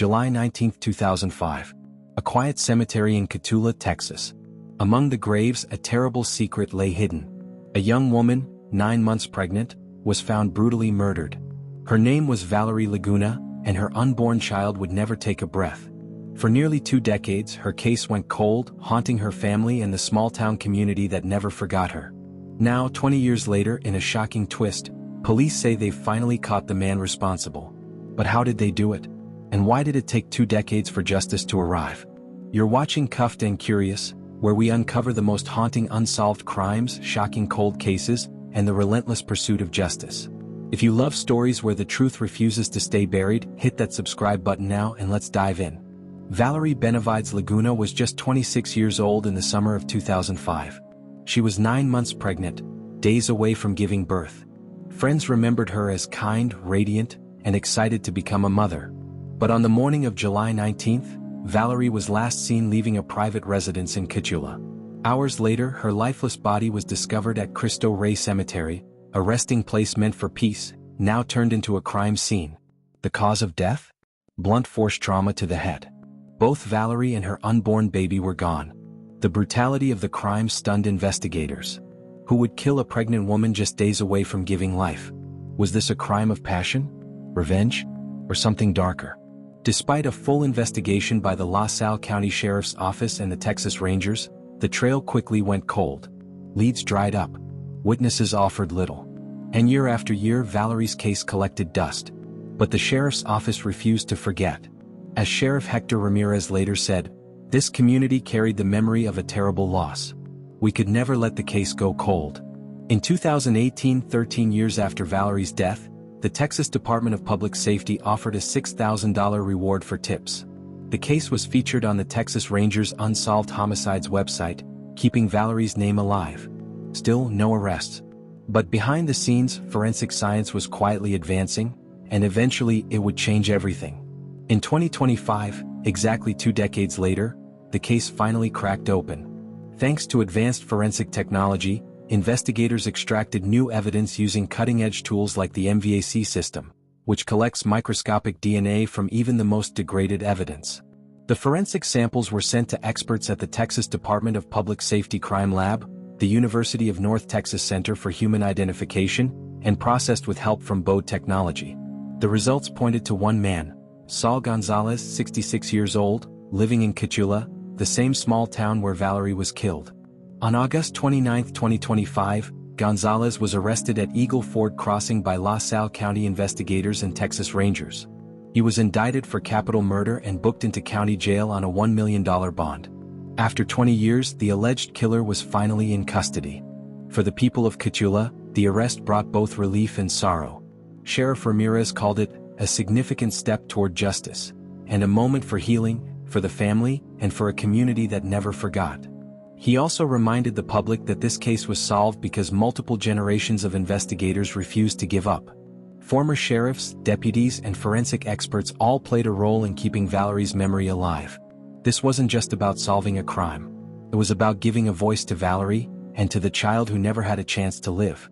July 19, 2005. A quiet cemetery in Cotulla, Texas. Among the graves, a terrible secret lay hidden. A young woman, 9 months pregnant, was found brutally murdered. Her name was Valerie Laguna, and her unborn child would never take a breath. For nearly 2 decades, her case went cold, haunting her family and the small-town community that never forgot her. Now, 20 years later, in a shocking twist, police say they've finally caught the man responsible. But how did they do it? And why did it take 2 decades for justice to arrive? You're watching Cuffed and Curious, where we uncover the most haunting unsolved crimes, shocking cold cases, and the relentless pursuit of justice. If you love stories where the truth refuses to stay buried, hit that subscribe button now and let's dive in. Valerie Benavides Laguna was just 26 years old in the summer of 2005. She was 9 months pregnant, days away from giving birth. Friends remembered her as kind, radiant, and excited to become a mother. But on the morning of July 19th, Valerie was last seen leaving a private residence in Cotulla. Hours later, her lifeless body was discovered at Cristo Rey Cemetery, a resting place meant for peace, now turned into a crime scene. The cause of death? Blunt force trauma to the head. Both Valerie and her unborn baby were gone. The brutality of the crime stunned investigators. Who would kill a pregnant woman just days away from giving life? Was this a crime of passion, revenge, or something darker? Despite a full investigation by the LaSalle County Sheriff's Office and the Texas Rangers, the trail quickly went cold. Leads dried up. Witnesses offered little. And year after year, Valerie's case collected dust. But the Sheriff's Office refused to forget. As Sheriff Hector Ramirez later said, "This community carried the memory of a terrible loss. We could never let the case go cold." In 2018, 13 years after Valerie's death, the Texas Department of Public Safety offered a $6,000 reward for tips. The case was featured on the Texas Rangers Unsolved Homicides website, keeping Valerie's name alive. Still, no arrests. But behind the scenes, forensic science was quietly advancing, and eventually it would change everything. In 2025, exactly 2 decades later, the case finally cracked open. Thanks to advanced forensic technology, investigators extracted new evidence using cutting-edge tools like the MVAC system, which collects microscopic DNA from even the most degraded evidence. The forensic samples were sent to experts at the Texas Department of Public Safety Crime Lab, the University of North Texas Center for Human Identification, and processed with help from Bode Technology. The results pointed to one man, Saul Gonzalez, 66 years old, living in Cotulla, the same small town where Valerie was killed. On August 29, 2025, Gonzalez was arrested at Eagle Ford Crossing by LaSalle County investigators and Texas Rangers. He was indicted for capital murder and booked into county jail on a $1 million bond. After 20 years, the alleged killer was finally in custody. For the people of Cotulla, the arrest brought both relief and sorrow. Sheriff Ramirez called it a significant step toward justice, and a moment for healing, for the family, and for a community that never forgot. He also reminded the public that this case was solved because multiple generations of investigators refused to give up. Former sheriffs, deputies, and forensic experts all played a role in keeping Valerie's memory alive. This wasn't just about solving a crime. It was about giving a voice to Valerie, and to the child who never had a chance to live.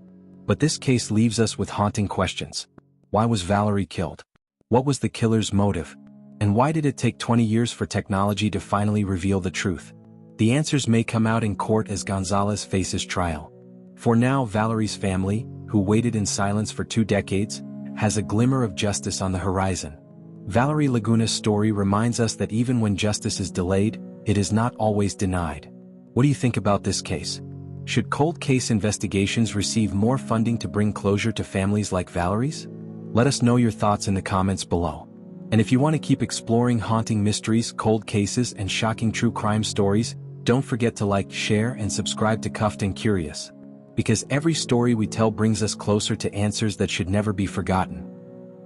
But this case leaves us with haunting questions. Why was Valerie killed? What was the killer's motive? And why did it take 20 years for technology to finally reveal the truth? The answers may come out in court as Gonzalez faces trial. For now, Valerie's family, who waited in silence for 2 decades, has a glimmer of justice on the horizon. Valerie Laguna's story reminds us that even when justice is delayed, it is not always denied. What do you think about this case? Should cold case investigations receive more funding to bring closure to families like Valerie's? Let us know your thoughts in the comments below. And if you want to keep exploring haunting mysteries, cold cases, and shocking true crime stories, don't forget to like, share, and subscribe to Cuffed and Curious. Because every story we tell brings us closer to answers that should never be forgotten.